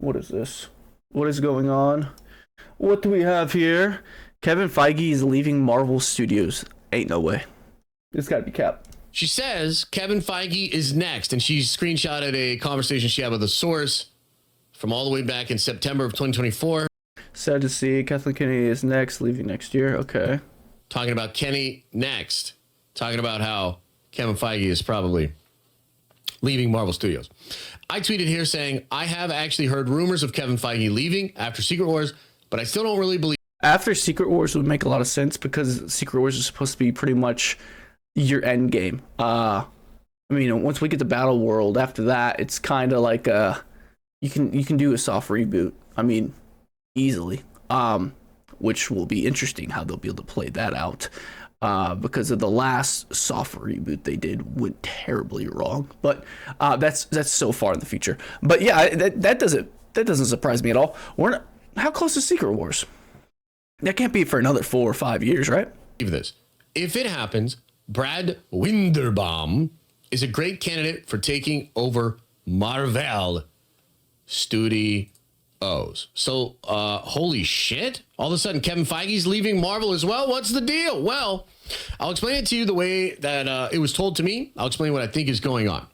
What is this? What is going on? What do we have here? Kevin Feige is leaving Marvel Studios. Ain't no way. It's gotta be cap. She says Kevin Feige is next, and she screenshotted a conversation she had with a source from all the way back in September of 2024. Sad to see. Kathleen Kennedy is next, leaving next year. Okay. Talking about Kenny next. Talking about how Kevin Feige is probably leaving Marvel Studios. I tweeted here saying, I have actually heard rumors of Kevin Feige leaving after Secret Wars, but I still don't really believe. After Secret Wars would make a lot of sense because Secret Wars is supposed to be pretty much your end game. I mean, once we get to Battle World, after that, it's kind of like you can do a soft reboot. I mean, easily. Which will be interesting how they'll be able to play that out. Because of the last soft reboot they did went terribly wrong. But that's so far in the future. But yeah, that doesn't surprise me at all. How close is Secret Wars? That can't be for another 4 or 5 years, right? This. If it happens, Brad Winderbaum is a great candidate for taking over Marvel Studios. So, holy shit. All of a sudden, Kevin Feige's leaving Marvel as well. What's the deal? Well, I'll explain it to you the way that it was told to me. I'll explain what I think is going on.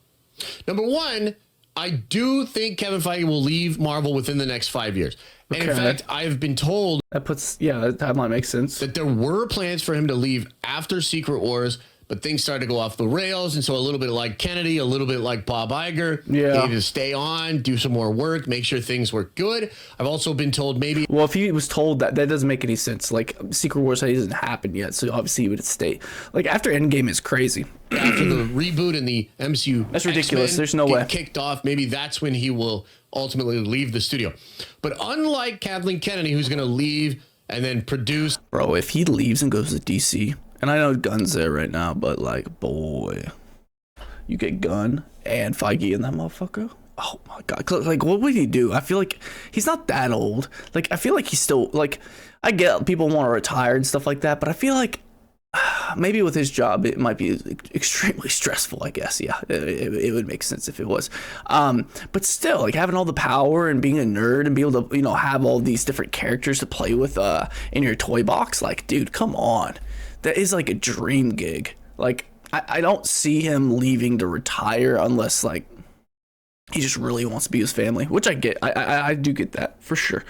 Number one, I do think Kevin Feige will leave Marvel within the next 5 years. And in fact, I've been told that timeline makes sense. That there were plans for him to leave after Secret Wars, but things started to go off the rails. And so a little bit like Kennedy, a little bit like Bob Iger, he needed to stay on, do some more work, make sure things were good. I've also been told maybe. Well, if he was told that doesn't make any sense. Like Secret Wars hasn't happened yet. So obviously he would stay. Like after Endgame is crazy. After the reboot in the MCU. That's ridiculous. There's no way. Kicked off. Maybe that's when he will ultimately leave the studio. But unlike Kathleen Kennedy, who's going to leave and then produce. Bro, if he leaves and goes to DC. And I know Gunn's there right now, but like, boy, you get Gunn and Feige in that motherfucker. Oh my God. Like, what would he do? I feel like he's not that old. Like, I feel like he's still, like, I get people want to retire and stuff like that, but I feel like maybe with his job, it might be extremely stressful, I guess. Yeah, it would make sense if it was. But still, like having all the power and being a nerd and be able to, have all these different characters to play with in your toy box. Like, dude, come on. That is like a dream gig. Like, I don't see him leaving to retire unless like he just really wants to be with his family, which I get. I do get that for sure.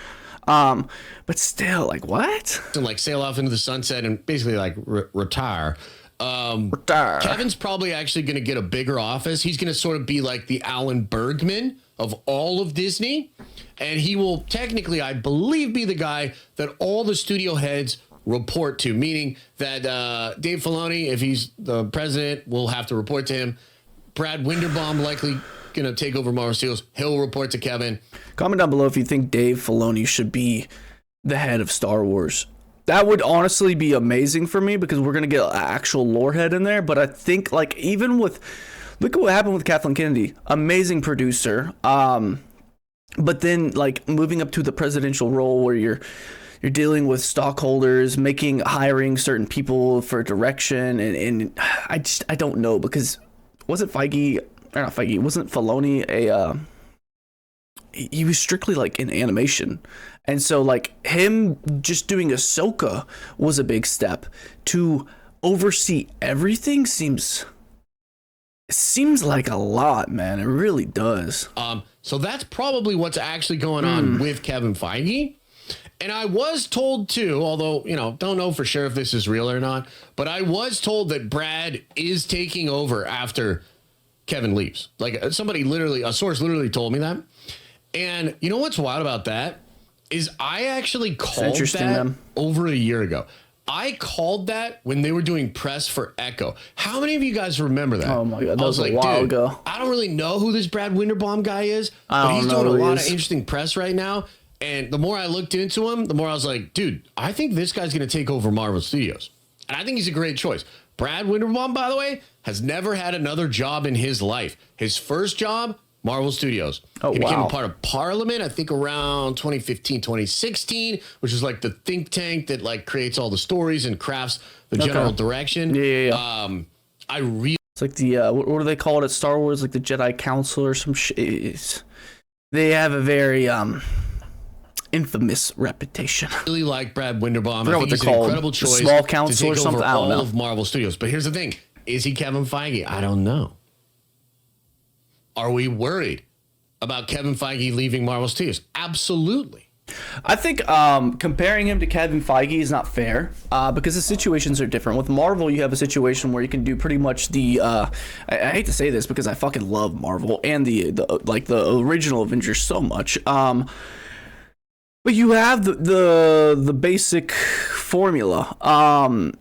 But still, like, what? To like sail off into the sunset and basically like retire. Retire. Kevin's probably actually going to get a bigger office. He's going to sort of be like the Alan Bergman of all of Disney. And he will technically, I believe, be the guy that all the studio heads report to, meaning that Dave Filoni, if he's the president, will have to report to him. Brad Winderbaum likely going to take over Marvel Studios. He'll report to Kevin. Comment down below if you think Dave Filoni should be the head of Star Wars. That would honestly be amazing for me because we're going to get an actual lore head in there. But I think like even with, look at what happened with Kathleen Kennedy, amazing producer. But then like moving up to the presidential role where you're dealing with stockholders, hiring certain people for direction. And I don't know because wasn't Feige, or not Feige, wasn't Filoni he was strictly like in animation. And so like him just doing Ahsoka was a big step. To oversee everything seems like a lot, man. It really does. So that's probably what's actually going on with Kevin Feige. And I was told too, although, don't know for sure if this is real or not, but I was told that Brad is taking over after Kevin leaves. Like a source literally told me that. And you know what's wild about that is I actually called that over a year ago. I called that when they were doing press for Echo. How many of you guys remember that? Oh my God, that was a while ago. I don't really know who this Brad Winderbaum guy is, but he's doing a lot of interesting press right now. And the more I looked into him, the more I was like, dude, I think this guy's going to take over Marvel Studios. And I think he's a great choice. Brad Winderbaum, by the way, has never had another job in his life. His first job, Marvel Studios. He became a part of Parliament, I think around 2015, 2016, which is like the think tank that like creates all the stories and crafts the general direction. Yeah. It's like the, what do they call it at Star Wars? Like the Jedi Council or some shit. they have a very infamous reputation. Really like Brad Winderbaum. I forgot think what he's they're an called. incredible The choice small to council or take something? over I don't all know. of Marvel Studios. But here's the thing. Is he Kevin Feige? I don't know. Are we worried about Kevin Feige leaving Marvel Studios? Absolutely. I think comparing him to Kevin Feige is not fair because the situations are different. With Marvel, you have a situation where you can do pretty much the. I hate to say this because I fucking love Marvel and the original Avengers so much. But you have the basic formula.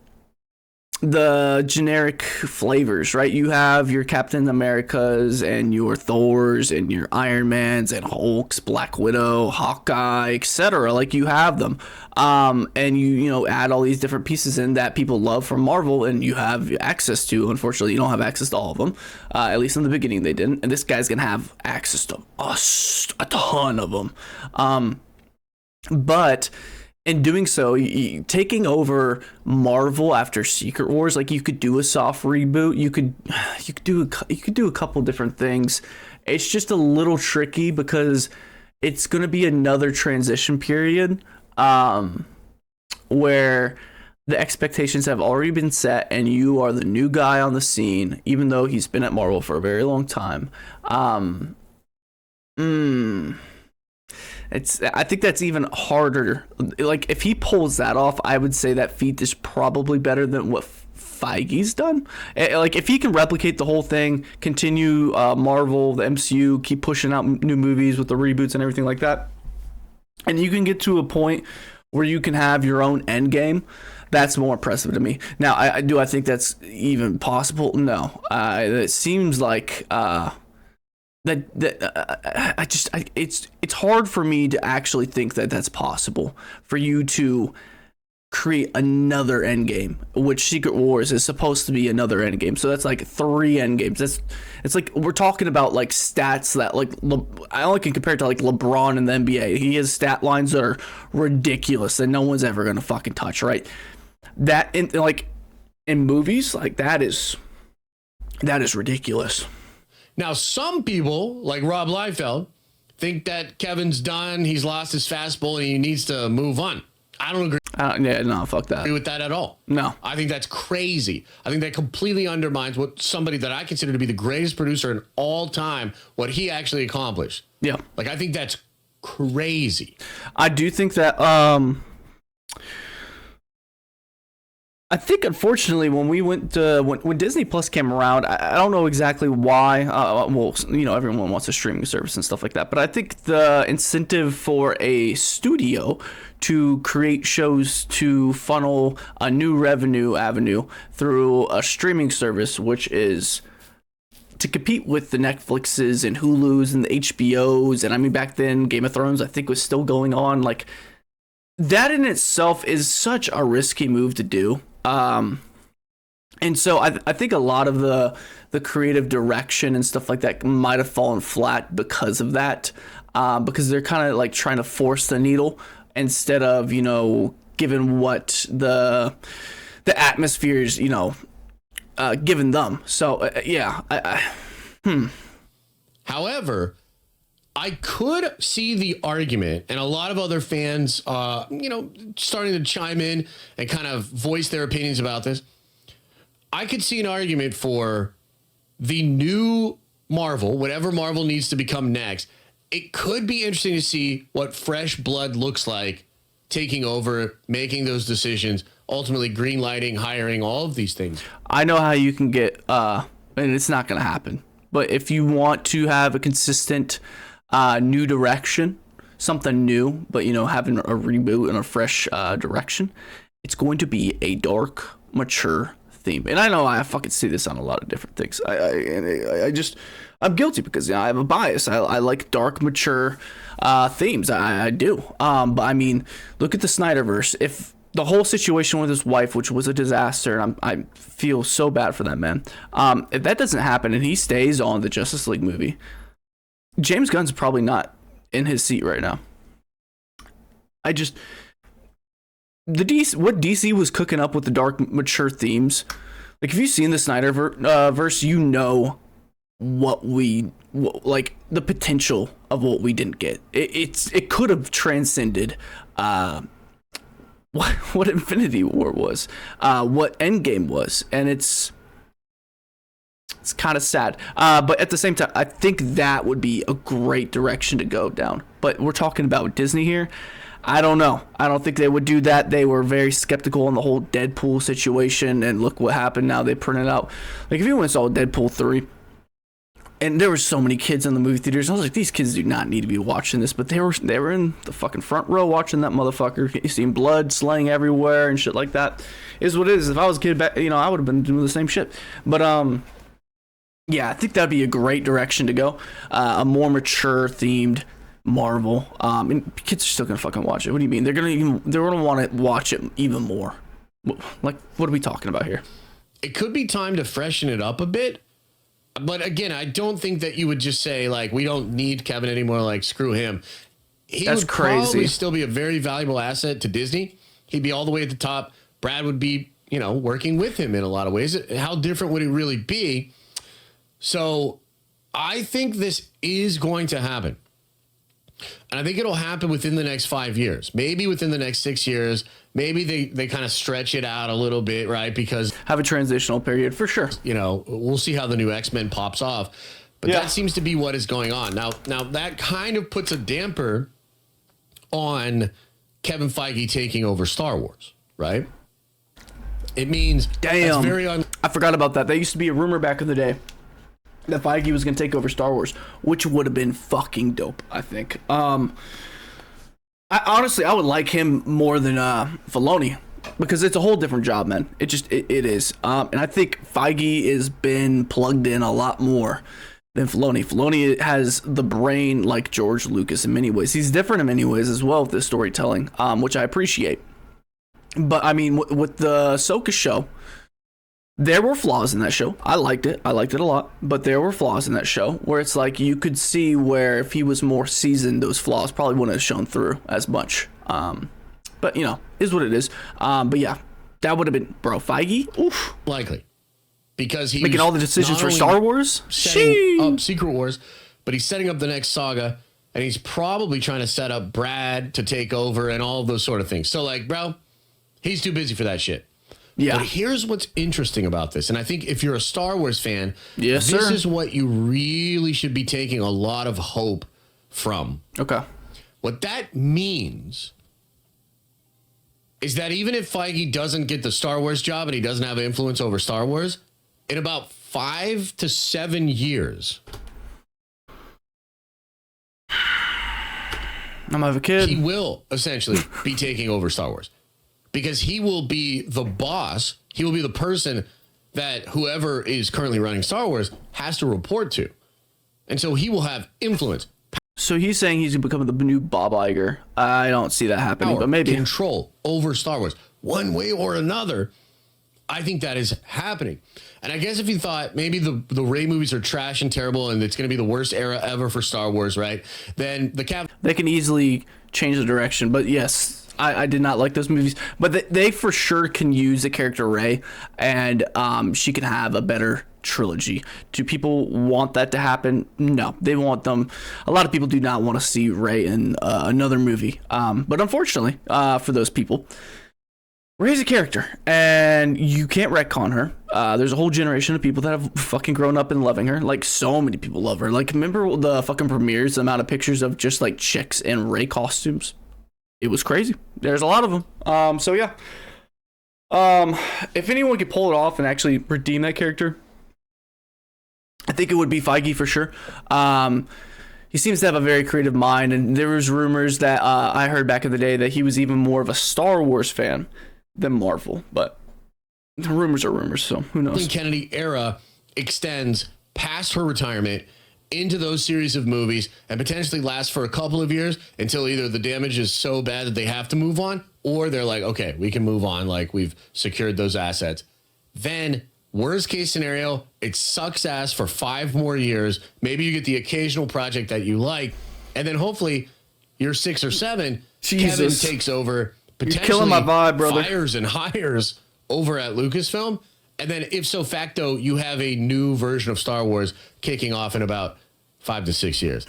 The generic flavors, right? You have your Captain Americas and your Thors and your Iron Mans and Hulks, Black Widow, Hawkeye, etc. Like you have them, and you know add all these different pieces in that people love from Marvel, and you have access to. Unfortunately, you don't have access to all of them. At least in the beginning, they didn't, and this guy's gonna have access to a ton of them. But in doing so, taking over Marvel after Secret Wars, like you could do a soft reboot, you could do a couple different things. It's just a little tricky because it's going to be another transition period where the expectations have already been set and you are the new guy on the scene, even though he's been at Marvel for a very long time. I think that's even harder. Like if he pulls that off, I would say that feat is probably better than what Feige's done. Like if he can replicate the whole thing, continue Marvel, the MCU, keep pushing out new movies with the reboots and everything like that, and you can get to a point where you can have your own end game. That's more impressive to me. Now, I think that's even possible? No. It seems like it's hard for me to actually think that that's possible for you to create another endgame, which Secret Wars is supposed to be another endgame. So that's like 3 endgames. It's like we're talking about like stats that like I only can compare it to like LeBron in the NBA. He has stat lines that are ridiculous that no one's ever gonna fucking touch, right? That in movies, like that is ridiculous. Now, some people, like Rob Liefeld, think that Kevin's done, he's lost his fastball, and he needs to move on. I don't agree. No, fuck that. With that at all. No. I think that's crazy. I think that completely undermines what somebody that I consider to be the greatest producer in all time, what he actually accomplished. Yeah. Like, I think that's crazy. I do think that I think unfortunately when we went to when Disney Plus came around, I don't know exactly why. Well, you know, everyone wants a streaming service and stuff like that, but I think the incentive for a studio to create shows to funnel a new revenue avenue through a streaming service, which is to compete with the Netflixes and Hulus and the HBOs, and I mean back then Game of Thrones I think was still going on. Like that in itself is such a risky move to do. And so I think a lot of the creative direction and stuff like that might have fallen flat because of that, because they're kind of like trying to force the needle instead of, you know, given what the atmosphere is, you know, given them. So yeah, However, I could see the argument, and a lot of other fans, you know, starting to chime in and kind of voice their opinions about this. I could see an argument for the new Marvel, whatever Marvel needs to become next. It could be interesting to see what fresh blood looks like taking over, making those decisions, ultimately greenlighting, hiring, all of these things. I know how you can get, and it's not going to happen, but if you want to have a consistent new direction, something new, but you know, having a reboot and a fresh direction, it's going to be a dark, mature theme. And I know I fucking see this on a lot of different things. I'm guilty because, you know, I have a bias. I like dark, mature themes. I do. But I mean, look at the Snyderverse. If the whole situation with his wife, which was a disaster, and I feel so bad for that man. If that doesn't happen and he stays on the Justice League movie, James Gunn's probably not in his seat right now. What DC was cooking up with the dark, mature themes. Like, if you've seen the Snyderverse, you know like the potential of what we didn't get. It could have transcended what Infinity War was, what Endgame was, and it's kind of sad. But at the same time, I think that would be a great direction to go down. But we're talking about Disney here. I don't know. I don't think they would do that. They were very skeptical on the whole Deadpool situation, and look what happened now. They printed out, like, if you went and saw Deadpool 3, and there were so many kids in the movie theaters, I was like, these kids do not need to be watching this, but they were in the fucking front row watching that motherfucker. You seen blood slaying everywhere and shit like that. Is what it is. If I was a kid back, I would have been doing the same shit. But yeah, I think that'd be a great direction to go. A more mature themed Marvel. And kids are still gonna fucking watch it. What do you mean? They're gonna want to watch it even more. Like, what are we talking about here? It could be time to freshen it up a bit. But again, I don't think that you would just say, like, we don't need Kevin anymore, like, screw him. That's would crazy. Probably still be a very valuable asset to Disney. He'd be all the way at the top. Brad would be, working with him in a lot of ways. How different would it really be? So I think this is going to happen. And I think it'll happen within the next 5 years, maybe within the next 6 years. Maybe they kind of stretch it out a little bit, right? Because have a transitional period for sure. We'll see how the new X-Men pops off. But that seems to be what is going on. Now that kind of puts a damper on Kevin Feige taking over Star Wars, right? It means damn. I forgot about that. There used to be a rumor back in the day that Feige was going to take over Star Wars, which would have been fucking dope, I think. I would like him more than Filoni, because it's a whole different job, man. It is. And I think Feige has been plugged in a lot more than Filoni. Filoni has the brain like George Lucas in many ways. He's different in many ways as well with the storytelling, which I appreciate. But I mean, with the Ahsoka show, there were flaws in that show. I liked it a lot, but there were flaws in that show where it's like you could see where if he was more seasoned, those flaws probably wouldn't have shown through as much. But is what it is. But yeah, that would have been, bro, Feige. Oof. Likely, because he's making all the decisions for Star Wars, setting up Secret Wars, but he's setting up the next saga, and he's probably trying to set up Brad to take over and all of those sort of things. So, like, bro, he's too busy for that shit. Yeah. But here's what's interesting about this. And I think if you're a Star Wars fan, this is what you really should be taking a lot of hope from. Okay. What that means is that even if Feige doesn't get the Star Wars job and he doesn't have influence over Star Wars, in about 5 to 7 years, I'm gonna have a kid. He will essentially be taking over Star Wars. Because he will be the boss. He will be the person that whoever is currently running Star Wars has to report to. And so he will have influence. So he's saying he's going to become the new Bob Iger. I don't see that happening, but maybe. Control over Star Wars. One way or another, I think that is happening. And I guess if you thought maybe the Rey movies are trash and terrible and it's going to be the worst era ever for Star Wars, right? Then they can easily change the direction. But yes, I did not like those movies, but they for sure can use the character Rey, and she can have a better trilogy. Do people want that to happen? No, they want them. A lot of people do not want to see Rey in another movie, but unfortunately for those people, Rey's a character, and you can't retcon her. There's a whole generation of people that have fucking grown up and loving her. Like, so many people love her. Like, remember the fucking premieres, the amount of pictures of just like chicks in Rey costumes? It was crazy. There's a lot of them. So yeah. If anyone could pull it off and actually redeem that character, I think it would be Feige for sure. He seems to have a very creative mind, and there was rumors that I heard back in the day that he was even more of a Star Wars fan than Marvel, but the rumors are rumors, so who knows? The Kennedy era extends past her retirement into those series of movies and potentially lasts for a couple of years until either the damage is so bad that they have to move on, or they're like, okay, we can move on, like we've secured those assets. Then worst case scenario, it sucks ass for 5 more years. Maybe you get the occasional project that you like, and then hopefully you're 6 or 7. Jesus. Kevin takes over, potentially you're killing my vibe, brother. Fires and hires over at Lucasfilm, And then ipso facto, you have a new version of Star Wars kicking off in about 5 to 6 years.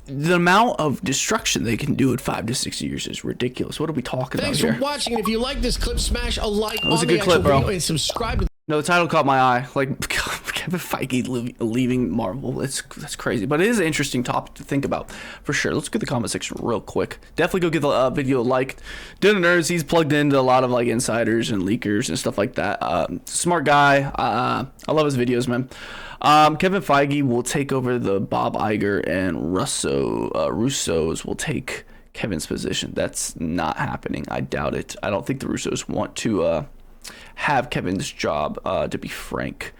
The amount of destruction they can do in 5 to 6 years is ridiculous. What are we talking Thanks about here? for watching. And if you like this clip, smash a like on was a the good clip, actual bro. video and subscribe to No, the title caught my eye. Like, Kevin Feige leaving Marvel. That's crazy. But it is an interesting topic to think about, for sure. Let's get the comment section real quick. Definitely go get the video liked. Dinner Nerds, he's plugged into a lot of, like, insiders and leakers and stuff like that. Smart guy. I love his videos, man. Kevin Feige will take over the Bob Iger, and Russos will take Kevin's position. That's not happening. I doubt it. I don't think the Russos want to have Kevin's job, to be frank.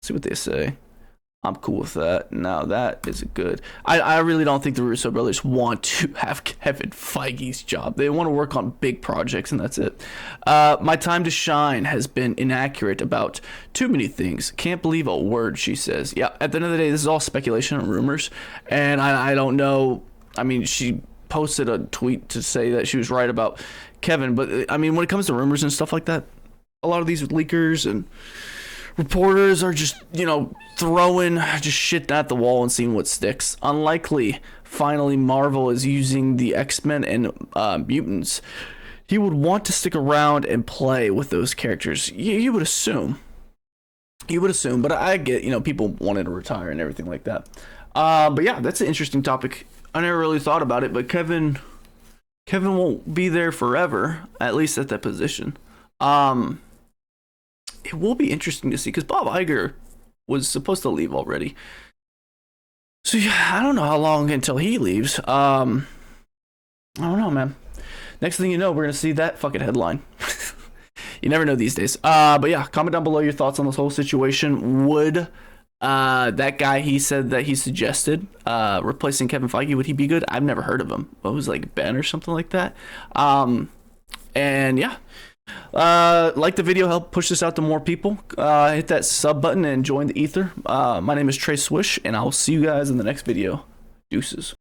Let's see what they say. I'm cool with that. Now that is good. I really don't think the Russo brothers want to have Kevin Feige's job. They want to work on big projects, and that's it. My time to shine has been inaccurate about too many things. Can't believe a word she says. Yeah, at the end of the day, this is all speculation and rumors, and I don't know. I mean, she posted a tweet to say that she was right about Kevin, but I mean, when it comes to rumors and stuff like that, a lot of these leakers and reporters are just, throwing just shit at the wall and seeing what sticks. Unlikely. Finally, Marvel is using the X-Men and mutants. He would want to stick around and play with those characters. You would assume. But I get, people wanted to retire and everything like that. But yeah, that's an interesting topic. I never really thought about it, but Kevin won't be there forever, at least at that position. It will be interesting to see, because Bob Iger was supposed to leave already. So yeah, I don't know how long until he leaves. I don't know, man. Next thing you know, we're gonna see that fucking headline. You never know these days. But yeah, comment down below your thoughts on this whole situation. Would that guy he said that he suggested replacing Kevin Feige, would he be good? I've never heard of him. What was, like, Ben or something like that? And yeah. Like the video, help push this out to more people. Hit that sub button and join the ether. My name is Trey Swish, and I'll see you guys in the next video. Deuces.